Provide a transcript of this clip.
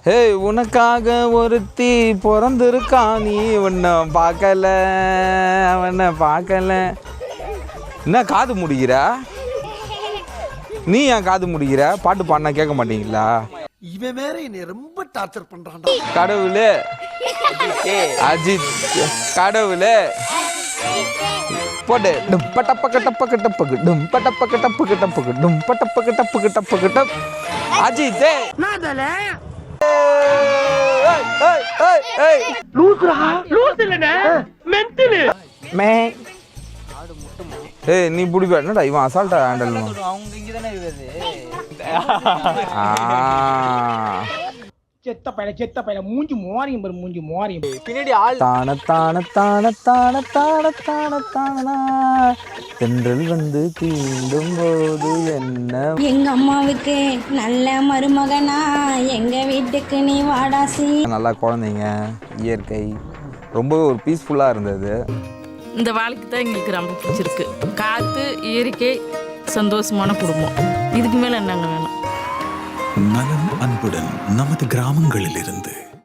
ஹே உனக்காக ஒருத்தி பிறந்திருக்கா நீ உன்னை பார்க்கல அவனை பார்க்கல. என்ன காது முடிகிற? நீ ஏன் காது முடிகிற? பாட்டு பாடினா கேட்க மாட்டீங்களா? இவன் வேற என்னை ரொம்ப டார்ச்சர் பண்றான். கடவுளே அஜித் கடவுளே போடு டும் பட்டப்பக்க டப்பக்க டப்பக்கு டும் பட்டப்பக்க டப்பக்க டப்பக்கு டும் பட்டப்பக்க டப்பக்க டப்பக்க டப். அஜித் ஏய் நீ புடிப்பா என்னடா இவன் அசால்ட்டா ஹேண்டில் அவங்க இங்க தானே இருக்குது. செத்த பையல மூஞ்சி மோரியும் பின்னாடி ஆள் தான தான தான தான தான தான தானா தென்றல் வந்து தீண்டும் போது என்ன. எங்க அம்மாவுக்கு நல்ல மருமகனா எங்க வீட்டுக்கு நீ வாடாசி. நல்லா குழந்தைங்க இயற்கை ரொம்ப ஒரு பீஸ்ஃபுல்லாக இருந்தது. இந்த வாழ்க்கை தான் எங்களுக்கு ரொம்ப பிடிச்சிருக்கு. காற்று இயற்கை சந்தோஷமான குடும்பம், இதுக்கு மேலே என்னங்க வேணும்? நலம் அன்புடன் நமது கிராமங்களில் இருந்து